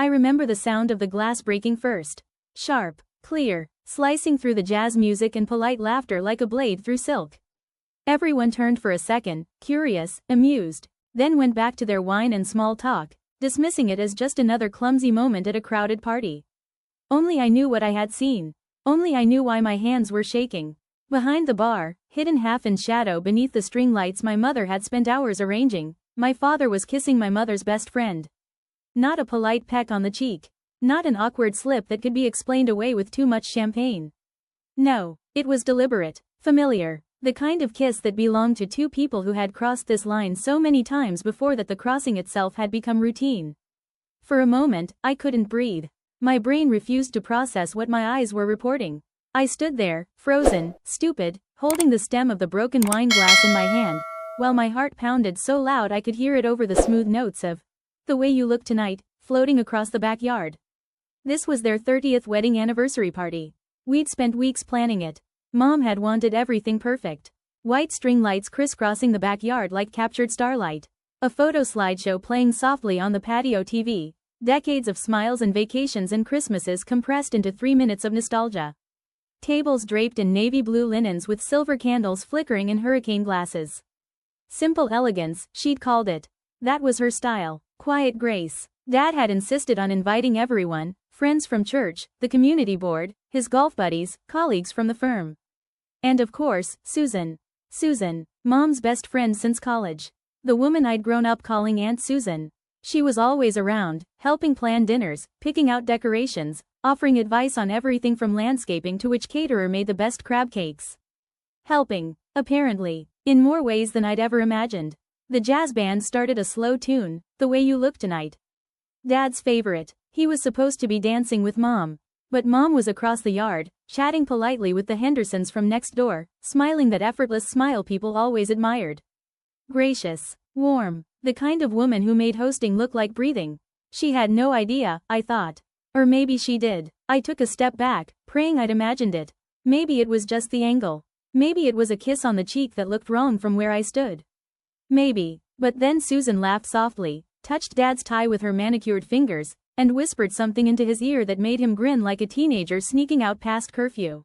I remember the sound of the glass breaking first. Sharp, clear, slicing through the jazz music and polite laughter like a blade through silk. Everyone turned for a second, curious, amused, then went back to their wine and small talk, dismissing it as just another clumsy moment at a crowded party. Only I knew what I had seen. Only I knew why my hands were shaking. Behind the bar, hidden half in shadow beneath the string lights my mother had spent hours arranging, my father was kissing my mother's best friend. Not a polite peck on the cheek. Not an awkward slip that could be explained away with too much champagne. No, it was deliberate, familiar, the kind of kiss that belonged to two people who had crossed this line so many times before that the crossing itself had become routine. For a moment, I couldn't breathe. My brain refused to process what my eyes were reporting. I stood there, frozen, stupid, holding the stem of the broken wine glass in my hand, while my heart pounded so loud I could hear it over the smooth notes of "The Way You Look Tonight," floating across the backyard. This was their 30th wedding anniversary party. We'd spent weeks planning it. Mom had wanted everything perfect. White string lights crisscrossing the backyard like captured starlight. A photo slideshow playing softly on the patio TV. Decades of smiles and vacations and Christmases compressed into 3 minutes of nostalgia. Tables draped in navy blue linens with silver candles flickering in hurricane glasses. Simple elegance, she'd called it. That was her style. Quiet grace. Dad had insisted on inviting everyone, friends from church, the community board, his golf buddies, colleagues from the firm. And of course, Susan. Susan, Mom's best friend since college. The woman I'd grown up calling Aunt Susan. She was always around, helping plan dinners, picking out decorations, offering advice on everything from landscaping to which caterer made the best crab cakes. Helping, apparently, in more ways than I'd ever imagined. The jazz band started a slow tune, "The Way You Look Tonight." Dad's favorite. He was supposed to be dancing with Mom. But Mom was across the yard, chatting politely with the Hendersons from next door, smiling that effortless smile people always admired. Gracious, warm, the kind of woman who made hosting look like breathing. She had no idea, I thought. Or maybe she did. I took a step back, praying I'd imagined it. Maybe it was just the angle. Maybe it was a kiss on the cheek that looked wrong from where I stood. Maybe. But then Susan laughed softly, touched Dad's tie with her manicured fingers, and whispered something into his ear that made him grin like a teenager sneaking out past curfew.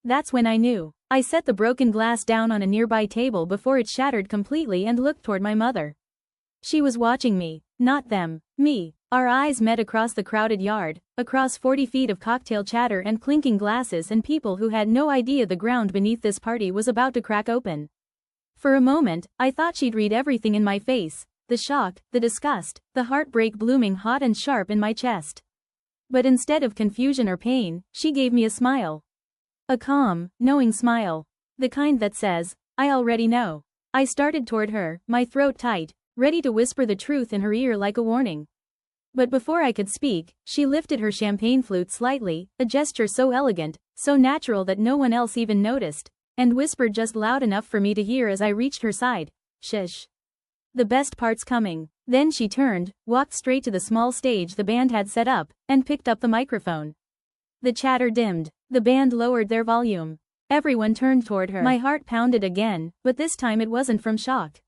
That's when I knew. I set the broken glass down on a nearby table before it shattered completely and looked toward my mother. She was watching me, not them, me. Our eyes met across the crowded yard, across 40 feet of cocktail chatter and clinking glasses and people who had no idea the ground beneath this party was about to crack open. For a moment, I thought she'd read everything in my face, the shock, the disgust, the heartbreak blooming hot and sharp in my chest. But instead of confusion or pain, she gave me a smile. A calm, knowing smile. The kind that says, "I already know." I started toward her, my throat tight, ready to whisper the truth in her ear like a warning. But before I could speak, she lifted her champagne flute slightly, a gesture so elegant, so natural that no one else even noticed, and whispered just loud enough for me to hear as I reached her side, "Shush. The best part's coming." Then she turned, walked straight to the small stage the band had set up, and picked up the microphone. The chatter dimmed. The band lowered their volume. Everyone turned toward her. My heart pounded again, but this time it wasn't from shock.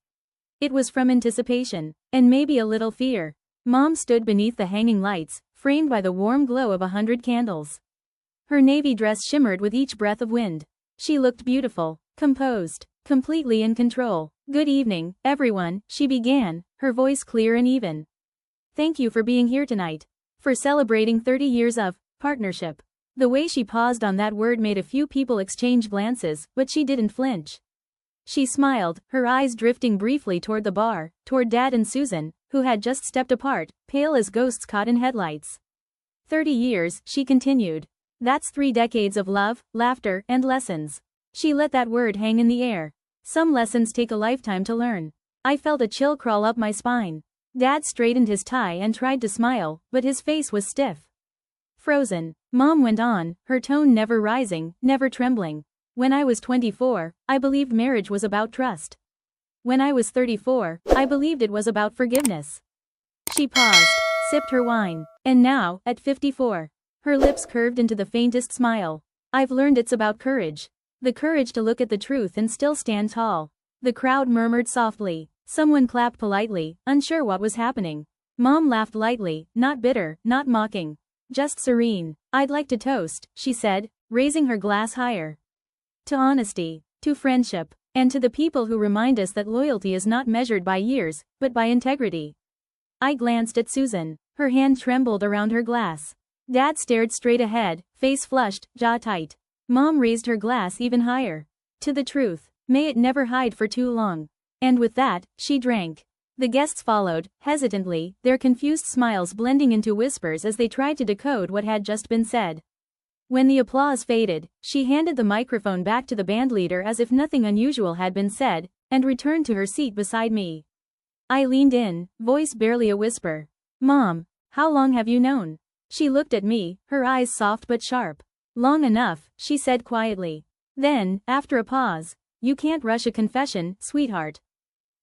It was from anticipation, and maybe a little fear. Mom stood beneath the hanging lights, framed by the warm glow of 100 candles. Her navy dress shimmered with each breath of wind. She looked beautiful, composed, completely in control. "Good evening, everyone," she began, her voice clear and even. "Thank you for being here tonight. For celebrating 30 years of partnership." The way she paused on that word made a few people exchange glances, but she didn't flinch. She smiled, her eyes drifting briefly toward the bar, toward Dad and Susan, who had just stepped apart, pale as ghosts caught in headlights. 30 years, she continued. That's 3 decades of love, laughter, and lessons. She let that word hang in the air. Some lessons take a lifetime to learn. I felt a chill crawl up my spine. Dad straightened his tie and tried to smile, but his face was stiff. Frozen. Mom went on, her tone never rising, never trembling. When I was 24, I believed marriage was about trust. When I was 34, I believed it was about forgiveness. She paused, sipped her wine, and now, at 54, her lips curved into the faintest smile. I've learned it's about courage. The courage to look at the truth and still stand tall. The crowd murmured softly. Someone clapped politely, unsure what was happening. Mom laughed lightly, not bitter, not mocking. Just serene. "I'd like to toast," she said, raising her glass higher. "To honesty, to friendship, and to the people who remind us that loyalty is not measured by years, but by integrity." I glanced at Susan. Her hand trembled around her glass. Dad stared straight ahead, face flushed, jaw tight. Mom raised her glass even higher. "To the truth. May it never hide for too long." And with that, she drank. The guests followed, hesitantly, their confused smiles blending into whispers as they tried to decode what had just been said. When the applause faded, she handed the microphone back to the bandleader as if nothing unusual had been said, and returned to her seat beside me. I leaned in, voice barely a whisper. "Mom, how long have you known?" She looked at me, her eyes soft but sharp. "Long enough," she said quietly. Then, after a pause, "You can't rush a confession, sweetheart.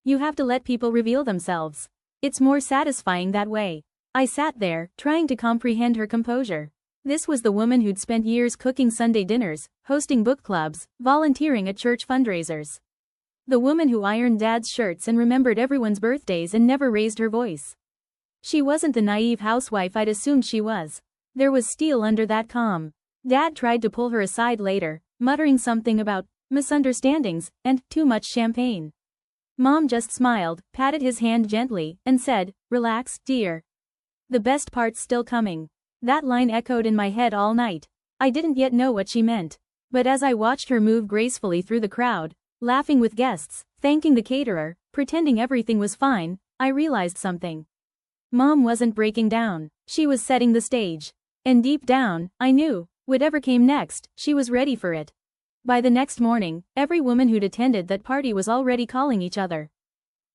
You have to let people reveal themselves. It's more satisfying that way." I sat there, trying to comprehend her composure. This was the woman who'd spent years cooking Sunday dinners, hosting book clubs, volunteering at church fundraisers. The woman who ironed Dad's shirts and remembered everyone's birthdays and never raised her voice. She wasn't the naive housewife I'd assumed she was. There was steel under that calm. Dad tried to pull her aside later, muttering something about misunderstandings and too much champagne. Mom just smiled, patted his hand gently, and said, "Relax, dear. The best part's still coming." That line echoed in my head all night. I didn't yet know what she meant. But as I watched her move gracefully through the crowd, laughing with guests, thanking the caterer, pretending everything was fine, I realized something. Mom wasn't breaking down. She was setting the stage. And deep down, I knew, whatever came next, she was ready for it. By the next morning, every woman who'd attended that party was already calling each other.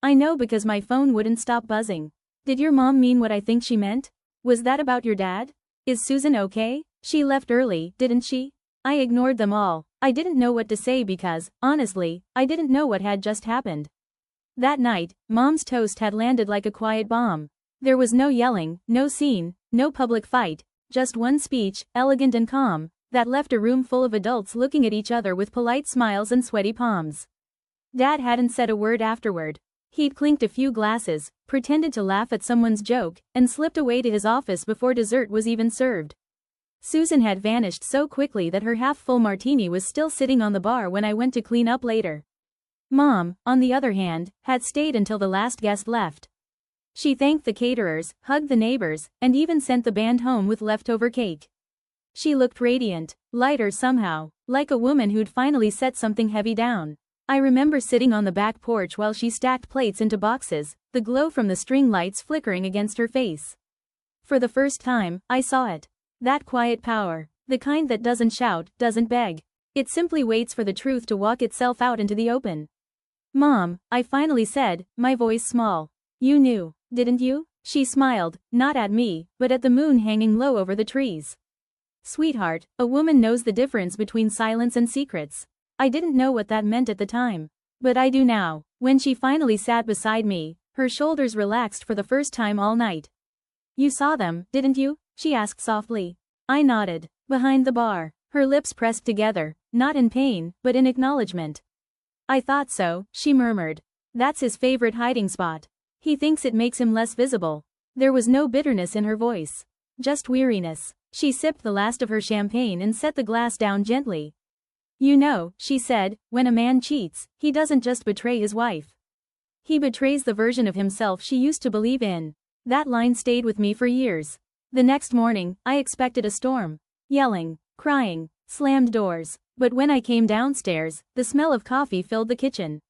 I know because my phone wouldn't stop buzzing. "Did your mom mean what I think she meant? Was that about your dad? Is Susan okay? She left early, didn't she?" I ignored them all. I didn't know what to say because, honestly, I didn't know what had just happened. That night, Mom's toast had landed like a quiet bomb. There was no yelling, no scene, no public fight, just one speech, elegant and calm, that left a room full of adults looking at each other with polite smiles and sweaty palms. Dad hadn't said a word afterward. He'd clinked a few glasses, pretended to laugh at someone's joke, and slipped away to his office before dessert was even served. Susan had vanished so quickly that her half-full martini was still sitting on the bar when I went to clean up later. Mom, on the other hand, had stayed until the last guest left. She thanked the caterers, hugged the neighbors, and even sent the band home with leftover cake. She looked radiant, lighter somehow, like a woman who'd finally set something heavy down. I remember sitting on the back porch while she stacked plates into boxes, the glow from the string lights flickering against her face. For the first time, I saw it. That quiet power, the kind that doesn't shout, doesn't beg. It simply waits for the truth to walk itself out into the open. "Mom," I finally said, my voice small. "You knew, didn't you?" She smiled, not at me, but at the moon hanging low over the trees. "Sweetheart, a woman knows the difference between silence and secrets." I didn't know what that meant at the time. But I do now. When she finally sat beside me, her shoulders relaxed for the first time all night. "You saw them, didn't you?" she asked softly. I nodded. "Behind the bar." Her lips pressed together, not in pain, but in acknowledgement. "I thought so," she murmured. "That's his favorite hiding spot. He thinks it makes him less visible." There was no bitterness in her voice. Just weariness. She sipped the last of her champagne and set the glass down gently. "You know," she said, "when a man cheats, he doesn't just betray his wife. He betrays the version of himself she used to believe in." That line stayed with me for years. The next morning, I expected a storm. Yelling, crying, slammed doors. But when I came downstairs, the smell of coffee filled the kitchen.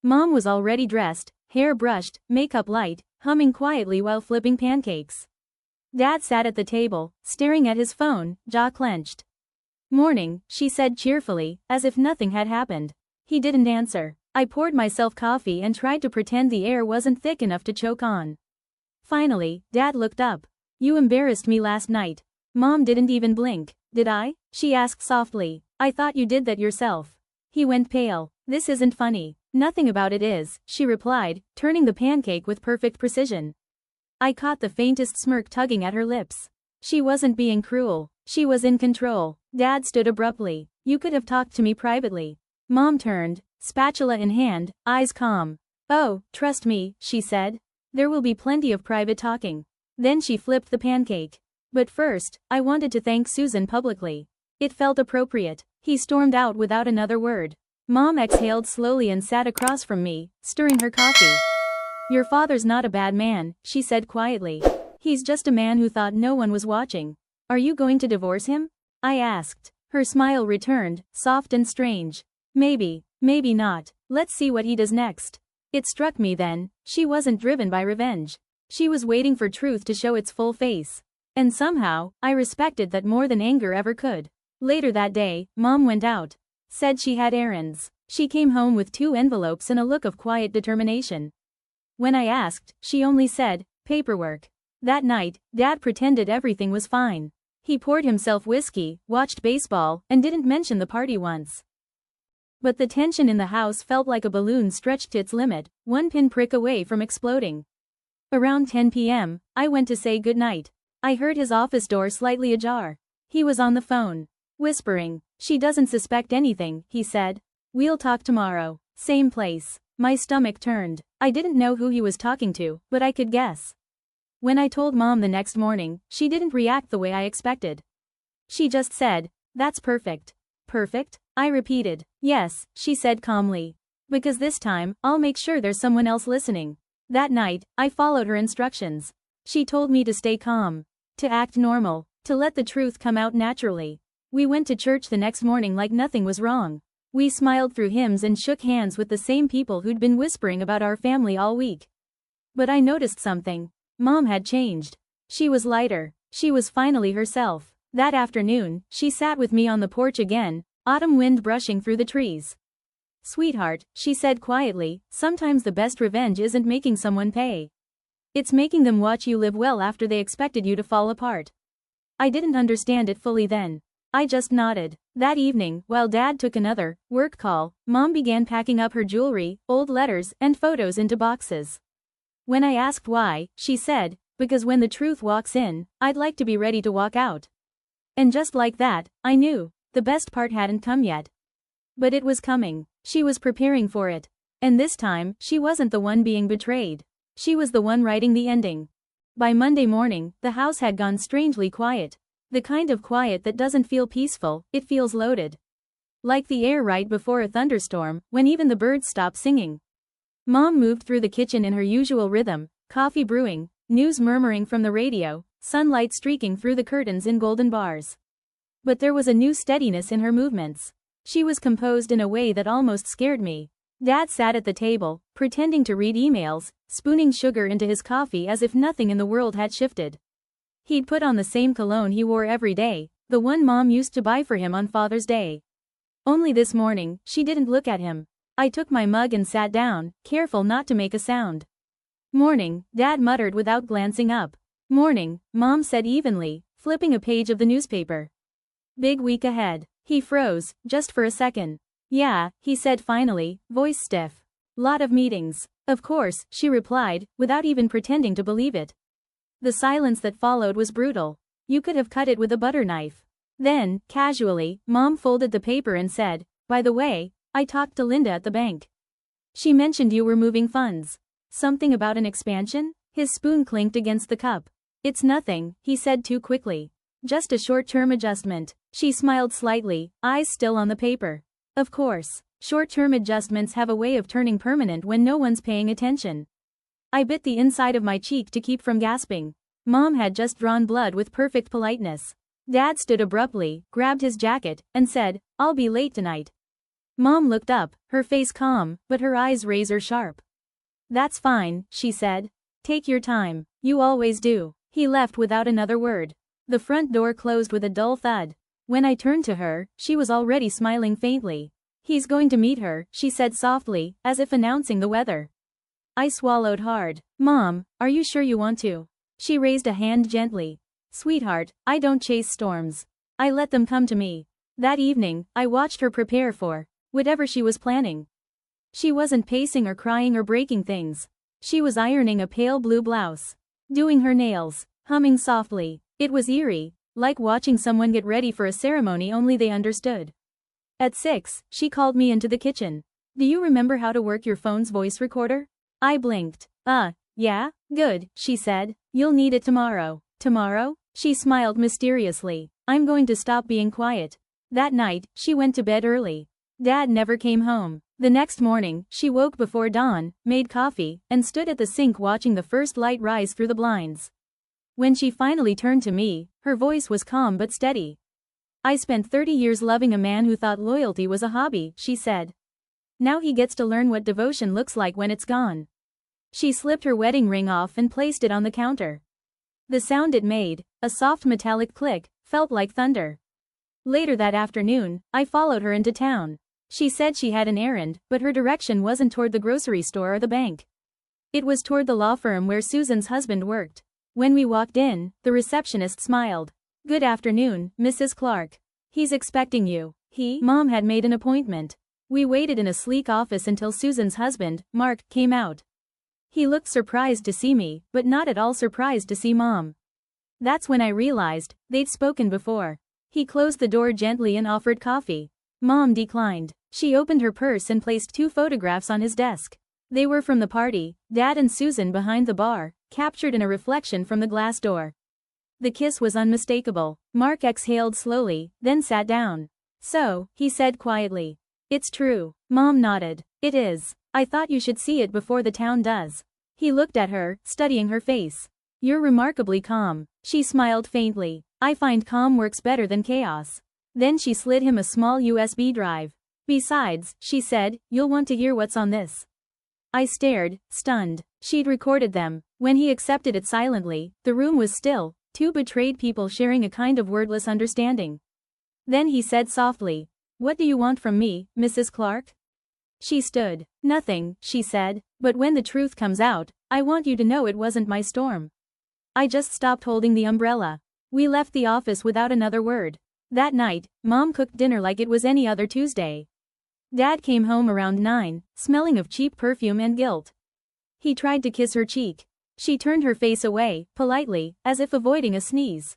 Mom was already dressed, hair brushed, makeup light, humming quietly while flipping pancakes. Dad sat at the table, staring at his phone, jaw clenched. "Morning," she said cheerfully, as if nothing had happened. He didn't answer. I poured myself coffee and tried to pretend the air wasn't thick enough to choke on. Finally, Dad looked up. "You embarrassed me last night." Mom didn't even blink. "Did I?" she asked softly. "I thought you did that yourself." He went pale. "This isn't funny." "Nothing about it is," she replied, turning the pancake with perfect precision. I caught the faintest smirk tugging at her lips. She wasn't being cruel. She was in control. Dad stood abruptly. "You could have talked to me privately." Mom turned, spatula in hand, eyes calm. "Oh, trust me," she said. There will be plenty of private talking. Then she flipped the pancake. But first, I wanted to thank Susan publicly. It felt appropriate. He stormed out without another word. Mom exhaled slowly and sat across from me, stirring her coffee. Your father's not a bad man, she said quietly. He's just a man who thought no one was watching. Are you going to divorce him? I asked. Her smile returned, soft and strange. Maybe, maybe not. Let's see what he does next. It struck me then, she wasn't driven by revenge. She was waiting for truth to show its full face. And somehow, I respected that more than anger ever could. Later that day, Mom went out. Said she had errands. She came home with 2 envelopes and a look of quiet determination. When I asked, she only said, paperwork. That night, Dad pretended everything was fine. He poured himself whiskey, watched baseball, and didn't mention the party once. But the tension in the house felt like a balloon stretched to its limit, one pinprick away from exploding. Around 10 p.m., I went to say goodnight. I heard his office door slightly ajar. He was on the phone. Whispering. She doesn't suspect anything, he said. We'll talk tomorrow. Same place. My stomach turned. I didn't know who he was talking to, but I could guess. When I told Mom the next morning, she didn't react the way I expected. She just said, that's perfect. Perfect? I repeated. Yes, she said calmly. Because this time, I'll make sure there's someone else listening. That night, I followed her instructions. She told me to stay calm. To act normal. To let the truth come out naturally. We went to church the next morning like nothing was wrong. We smiled through hymns and shook hands with the same people who'd been whispering about our family all week. But I noticed something. Mom had changed. She was lighter. She was finally herself. That afternoon, she sat with me on the porch again, autumn wind brushing through the trees. Sweetheart, she said quietly, sometimes the best revenge isn't making someone pay. It's making them watch you live well after they expected you to fall apart. I didn't understand it fully then. I just nodded. That evening, while Dad took another work call, Mom began packing up her jewelry, old letters, and photos into boxes. When I asked why, she said, because when the truth walks in, I'd like to be ready to walk out. And just like that, I knew. The best part hadn't come yet. But it was coming. She was preparing for it. And this time, she wasn't the one being betrayed. She was the one writing the ending. By Monday morning, the house had gone strangely quiet. The kind of quiet that doesn't feel peaceful, it feels loaded. Like the air right before a thunderstorm, when even the birds stop singing. Mom moved through the kitchen in her usual rhythm, coffee brewing, news murmuring from the radio, sunlight streaking through the curtains in golden bars. But there was a new steadiness in her movements. She was composed in a way that almost scared me. Dad sat at the table, pretending to read emails, spooning sugar into his coffee as if nothing in the world had shifted. He'd put on the same cologne he wore every day, the one Mom used to buy for him on Father's Day. Only this morning, she didn't look at him. I took my mug and sat down, careful not to make a sound. Morning, Dad muttered without glancing up. Morning, Mom said evenly, flipping a page of the newspaper. Big week ahead. He froze, just for a second. Yeah, he said finally, voice stiff. Lot of meetings. Of course, she replied, without even pretending to believe it. The silence that followed was brutal. You could have cut it with a butter knife. Then, casually, Mom folded the paper and said, by the way, I talked to Linda at the bank. She mentioned you were moving funds. Something about an expansion? His spoon clinked against the cup. It's nothing, he said too quickly. Just a short-term adjustment. She smiled slightly, eyes still on the paper. Of course, short-term adjustments have a way of turning permanent when no one's paying attention. I bit the inside of my cheek to keep from gasping. Mom had just drawn blood with perfect politeness. Dad stood abruptly, grabbed his jacket, and said, I'll be late tonight. Mom looked up, her face calm, but her eyes razor-sharp. That's fine, she said. Take your time. You always do. He left without another word. The front door closed with a dull thud. When I turned to her, she was already smiling faintly. He's going to meet her, she said softly, as if announcing the weather. I swallowed hard. Mom, are you sure you want to? She raised a hand gently. Sweetheart, I don't chase storms. I let them come to me. That evening, I watched her prepare for whatever she was planning. She wasn't pacing or crying or breaking things. She was ironing a pale blue blouse. Doing her nails. Humming softly. It was eerie, like watching someone get ready for a ceremony only they understood. At 6, she called me into the kitchen. Do you remember how to work your phone's voice recorder? I blinked. Yeah? Good, she said. You'll need it tomorrow. Tomorrow? She smiled mysteriously. I'm going to stop being quiet. That night, she went to bed early. Dad never came home. The next morning, she woke before dawn, made coffee, and stood at the sink watching the first light rise through the blinds. When she finally turned to me, her voice was calm but steady. I spent 30 years loving a man who thought loyalty was a hobby, she said. Now he gets to learn what devotion looks like when it's gone. She slipped her wedding ring off and placed it on the counter. The sound it made, a soft metallic click, felt like thunder. Later that afternoon, I followed her into town. She said she had an errand, but her direction wasn't toward the grocery store or the bank. It was toward the law firm where Susan's husband worked. When we walked in, the receptionist smiled. Good afternoon, Mrs. Clark. He's expecting you. Mom had made an appointment. We waited in a sleek office until Susan's husband, Mark, came out. He looked surprised to see me, but not at all surprised to see Mom. That's when I realized, they'd spoken before. He closed the door gently and offered coffee. Mom declined. She opened her purse and placed 2 photographs on his desk. They were from the party, Dad and Susan behind the bar, captured in a reflection from the glass door. The kiss was unmistakable. Mark exhaled slowly, then sat down. So, he said quietly. It's true. Mom nodded. It is. I thought you should see it before the town does. He looked at her, studying her face. You're remarkably calm. She smiled faintly. I find calm works better than chaos. Then she slid him a small USB drive. Besides, she said, you'll want to hear what's on this. I stared, stunned. She'd recorded them. When he accepted it silently, the room was still, 2 betrayed people sharing a kind of wordless understanding. Then he said softly, what do you want from me, Mrs. Clark? She stood. Nothing, she said, but when the truth comes out, I want you to know it wasn't my storm. I just stopped holding the umbrella. We left the office without another word. That night, Mom cooked dinner like it was any other Tuesday. Dad came home around 9, smelling of cheap perfume and guilt. He tried to kiss her cheek. She turned her face away, politely, as if avoiding a sneeze.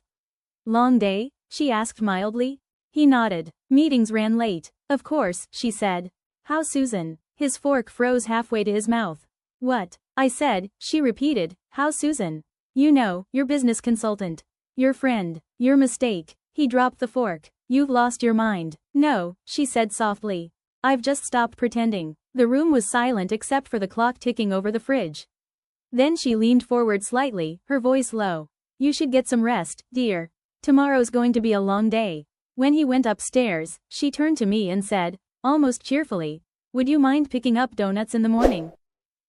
Long day? She asked mildly. He nodded. Meetings ran late. Of course, she said. How's Susan? His fork froze halfway to his mouth. What? I said, she repeated, how's Susan? You know, your business consultant. Your friend. Your mistake. He dropped the fork. You've lost your mind. No, she said softly. I've just stopped pretending. The room was silent except for the clock ticking over the fridge. Then she leaned forward slightly, her voice low. You should get some rest, dear. Tomorrow's going to be a long day. When he went upstairs, she turned to me and said, almost cheerfully, would you mind picking up donuts in the morning?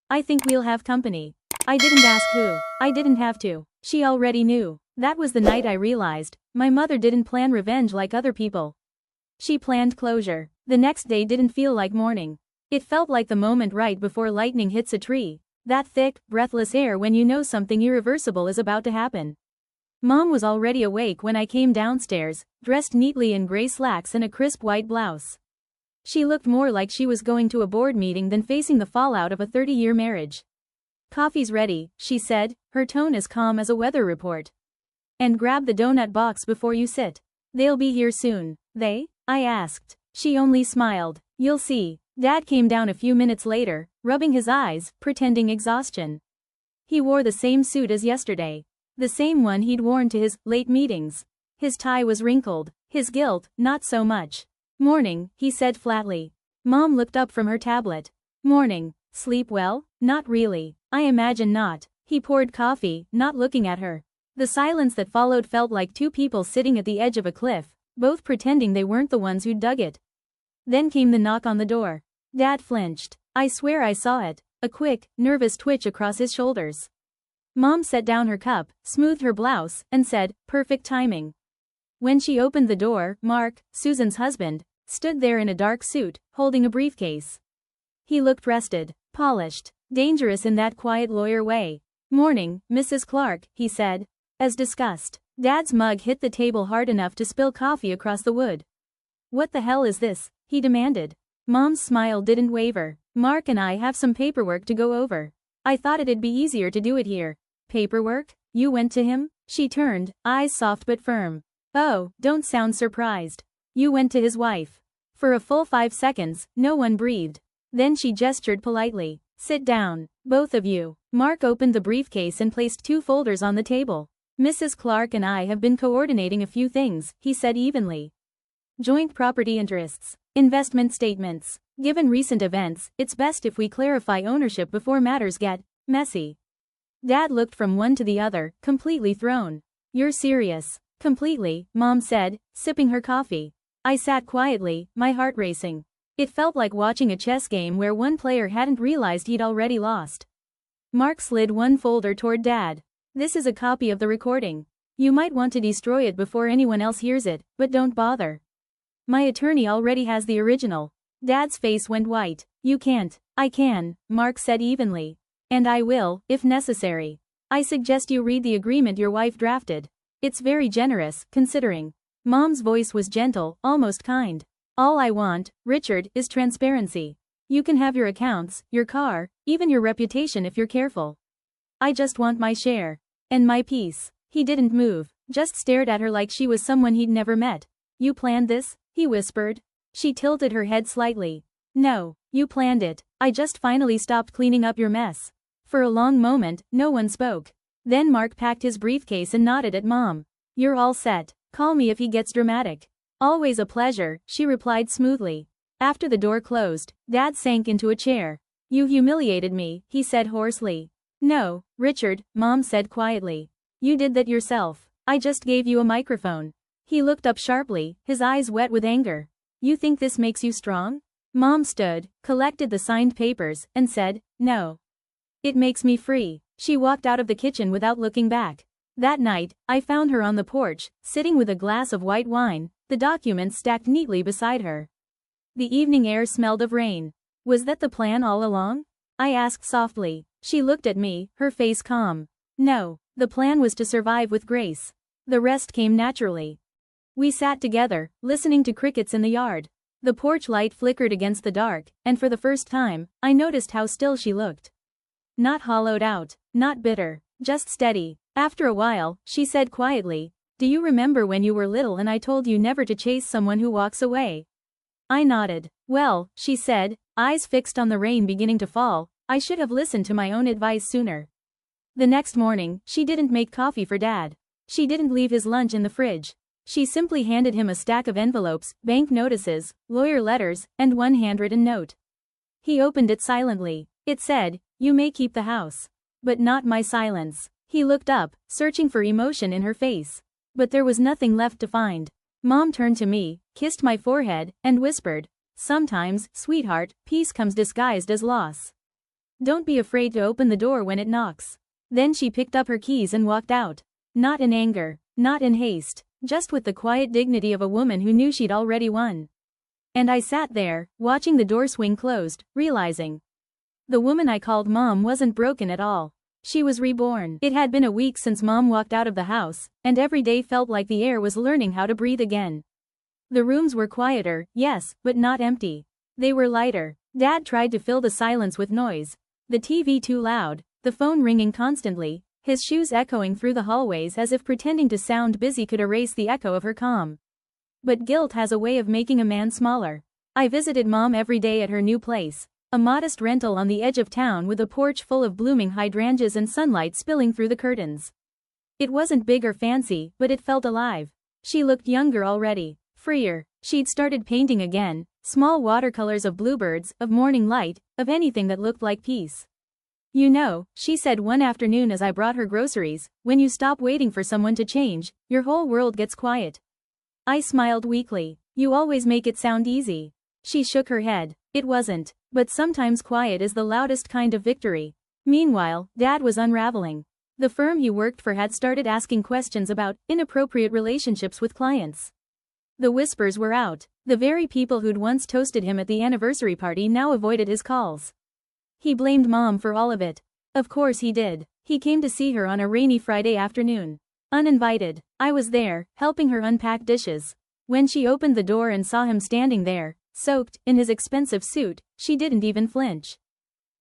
I think we'll have company. I didn't ask who. I didn't have to. She already knew. That was the night I realized, my mother didn't plan revenge like other people. She planned closure. The next day didn't feel like morning. It felt like the moment right before lightning hits a tree. That thick, breathless air when you know something irreversible is about to happen. Mom was already awake when I came downstairs, dressed neatly in gray slacks and a crisp white blouse. She looked more like she was going to a board meeting than facing the fallout of a 30-year marriage. Coffee's ready, she said, her tone as calm as a weather report. And grab the donut box before you sit. They'll be here soon. They? I asked. She only smiled. You'll see. Dad came down a few minutes later, rubbing his eyes, pretending exhaustion. He wore the same suit as yesterday. The same one he'd worn to his late meetings. His tie was wrinkled. His guilt, not so much. Morning, he said flatly. Mom looked up from her tablet. Morning. Sleep well? Not really. I imagine not. He poured coffee, not looking at her. The silence that followed felt like 2 people sitting at the edge of a cliff, both pretending they weren't the ones who'd dug it. Then came the knock on the door. Dad flinched. I swear I saw it. A quick, nervous twitch across his shoulders. Mom set down her cup, smoothed her blouse, and said, perfect timing. When she opened the door, Mark, Susan's husband, stood there in a dark suit, holding a briefcase. He looked rested, polished, dangerous in that quiet lawyer way. Morning, Mrs. Clark, he said. As discussed. Dad's mug hit the table hard enough to spill coffee across the wood. What the hell is this? He demanded. Mom's smile didn't waver. Mark and I have some paperwork to go over. I thought it'd be easier to do it here. Paperwork? You went to him? She turned, eyes soft but firm. Oh, don't sound surprised. You went to his wife. For a full 5 seconds, no one breathed. Then she gestured politely. Sit down, both of you. Mark opened the briefcase and placed 2 folders on the table. Mrs. Clark and I have been coordinating a few things, he said evenly. Joint property interests. Investment statements. Given recent events, it's best if we clarify ownership before matters get messy. Dad looked from one to the other, completely thrown. You're serious? Completely, Mom said, sipping her coffee. I sat quietly, my heart racing. It felt like watching a chess game where one player hadn't realized he'd already lost. Mark slid one folder toward Dad. This is a copy of the recording. You might want to destroy it before anyone else hears it, but don't bother. My attorney already has the original. Dad's face went white. You can't. I can, Mark said evenly. And I will, if necessary. I suggest you read the agreement your wife drafted. It's very generous, considering. Mom's voice was gentle, almost kind. All I want, Richard, is transparency. You can have your accounts, your car, even your reputation if you're careful. I just want my share. And my piece. He didn't move, just stared at her like she was someone he'd never met. You planned this? He whispered. She tilted her head slightly. No, you planned it. I just finally stopped cleaning up your mess. For a long moment, no one spoke. Then Mark packed his briefcase and nodded at Mom. You're all set. Call me if he gets dramatic. Always a pleasure, she replied smoothly. After the door closed, Dad sank into a chair. You humiliated me, he said hoarsely. No, Richard, Mom said quietly. You did that yourself. I just gave you a microphone. He looked up sharply, his eyes wet with anger. You think this makes you strong? Mom stood, collected the signed papers, and said, no. It makes me free. She walked out of the kitchen without looking back. That night, I found her on the porch, sitting with a glass of white wine, the documents stacked neatly beside her. The evening air smelled of rain. Was that the plan all along? I asked softly. She looked at me, her face calm. No, the plan was to survive with grace. The rest came naturally. We sat together, listening to crickets in the yard. The porch light flickered against the dark, and for the first time, I noticed how still she looked. Not hollowed out, not bitter, just steady. After a while, she said quietly, do you remember when you were little and I told you never to chase someone who walks away? I nodded. Well, she said, eyes fixed on the rain beginning to fall, I should have listened to my own advice sooner. The next morning, she didn't make coffee for Dad. She didn't leave his lunch in the fridge. She simply handed him a stack of envelopes, bank notices, lawyer letters, and one handwritten note. He opened it silently. It said, you may keep the house. But not my silence. He looked up, searching for emotion in her face. But there was nothing left to find. Mom turned to me, kissed my forehead, and whispered, sometimes, sweetheart, peace comes disguised as loss. Don't be afraid to open the door when it knocks. Then she picked up her keys and walked out. Not in anger, not in haste, just with the quiet dignity of a woman who knew she'd already won. And I sat there, watching the door swing closed, realizing. The woman I called Mom wasn't broken at all. She was reborn. It had been a week since Mom walked out of the house, and every day felt like the air was learning how to breathe again. The rooms were quieter, yes, but not empty. They were lighter. Dad tried to fill the silence with noise. The TV too loud, the phone ringing constantly, his shoes echoing through the hallways as if pretending to sound busy could erase the echo of her calm. But guilt has a way of making a man smaller. I visited Mom every day at her new place, a modest rental on the edge of town with a porch full of blooming hydrangeas and sunlight spilling through the curtains. It wasn't big or fancy, but it felt alive. She looked younger already, freer. She'd started painting again, small watercolors of bluebirds, of morning light, of anything that looked like peace. You know, she said one afternoon as I brought her groceries, when you stop waiting for someone to change, your whole world gets quiet. I smiled weakly. You always make it sound easy. She shook her head. It wasn't. But sometimes quiet is the loudest kind of victory. Meanwhile, Dad was unraveling. The firm he worked for had started asking questions about inappropriate relationships with clients. The whispers were out. The very people who'd once toasted him at the anniversary party now avoided his calls. He blamed Mom for all of it. Of course he did. He came to see her on a rainy Friday afternoon. Uninvited. I was there, helping her unpack dishes. When she opened the door and saw him standing there, soaked, in his expensive suit, she didn't even flinch.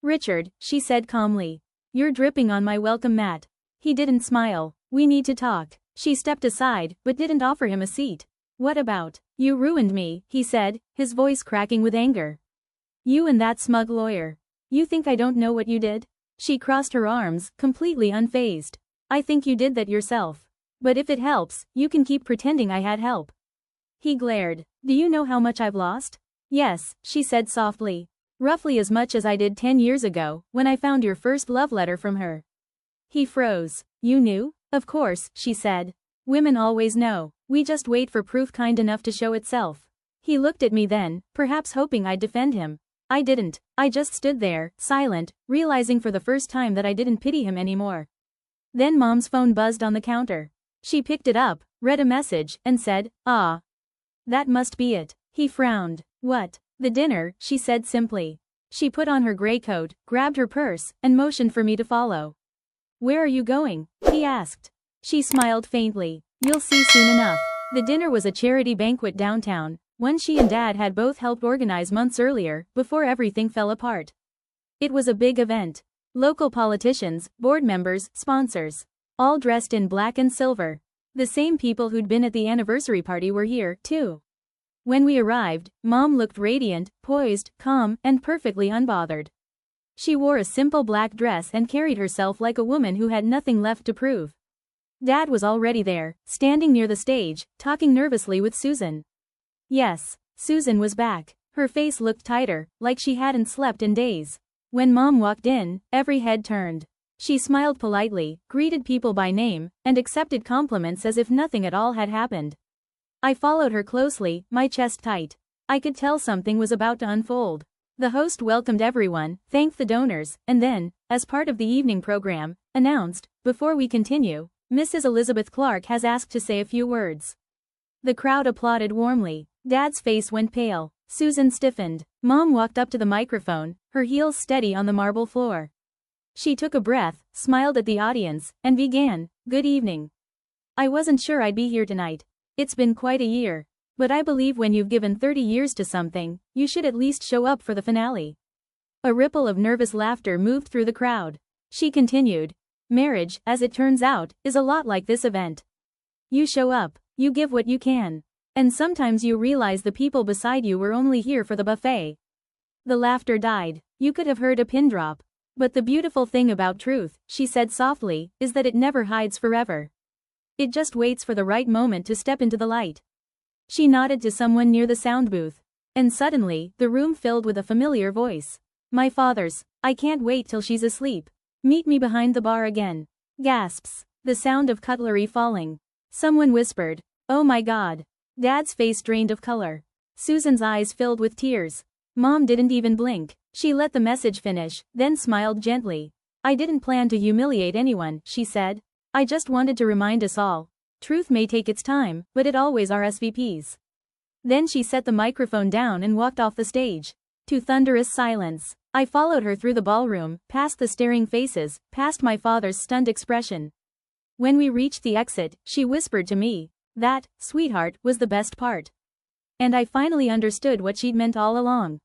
Richard, she said calmly. You're dripping on my welcome mat. He didn't smile. We need to talk. She stepped aside, but didn't offer him a seat. What about? You ruined me, he said, his voice cracking with anger. You and that smug lawyer. You think I don't know what you did? She crossed her arms, completely unfazed. I think you did that yourself. But if it helps, you can keep pretending I had help. He glared. Do you know how much I've lost? Yes, she said softly. Roughly as much as I did 10 years ago, when I found your first love letter from her. He froze. You knew? Of course, she said. Women always know. We just wait for proof kind enough to show itself. He looked at me then, perhaps hoping I'd defend him. I didn't. I just stood there, silent, realizing for the first time that I didn't pity him anymore. Then Mom's phone buzzed on the counter. She picked it up, read a message, and said, "Ah. That must be it." He frowned. What? The dinner, she said simply. She put on her gray coat, grabbed her purse, and motioned for me to follow. Where are you going? He asked. She smiled faintly. You'll see soon enough. The dinner was a charity banquet downtown, one she and Dad had both helped organize months earlier, before everything fell apart. It was a big event. Local politicians, board members, sponsors. All dressed in black and silver. The same people who'd been at the anniversary party were here, too. When we arrived, Mom looked radiant, poised, calm, and perfectly unbothered. She wore a simple black dress and carried herself like a woman who had nothing left to prove. Dad was already there, standing near the stage, talking nervously with Susan. Yes, Susan was back. Her face looked tighter, like she hadn't slept in days. When Mom walked in, every head turned. She smiled politely, greeted people by name, and accepted compliments as if nothing at all had happened. I followed her closely, my chest tight. I could tell something was about to unfold. The host welcomed everyone, thanked the donors, and then, as part of the evening program, announced, "Before we continue, Mrs. Elizabeth Clark has asked to say a few words." The crowd applauded warmly. Dad's face went pale. Susan stiffened. Mom walked up to the microphone, her heels steady on the marble floor. She took a breath, smiled at the audience, and began, "Good evening. I wasn't sure I'd be here tonight. It's been quite a year. But I believe when you've given 30 years to something, you should at least show up for the finale." A ripple of nervous laughter moved through the crowd. She continued, "Marriage, as it turns out, is a lot like this event. You show up, you give what you can. And sometimes you realize the people beside you were only here for the buffet." The laughter died. You could have heard a pin drop. But the beautiful thing about truth, she said softly, is that it never hides forever. It just waits for the right moment to step into the light. She nodded to someone near the sound booth. And suddenly, the room filled with a familiar voice. "My father's. I can't wait till she's asleep. Meet me behind the bar again." Gasps. The sound of cutlery falling. Someone whispered, "Oh my God." Dad's face drained of color. Susan's eyes filled with tears. Mom didn't even blink. She let the message finish, then smiled gently. "I didn't plan to humiliate anyone," she said. "I just wanted to remind us all. Truth may take its time, but it always RSVPs." Then she set the microphone down and walked off the stage. To thunderous silence. I followed her through the ballroom, past the staring faces, past my father's stunned expression. When we reached the exit, she whispered to me, "That, sweetheart, was the best part." And I finally understood what she'd meant all along.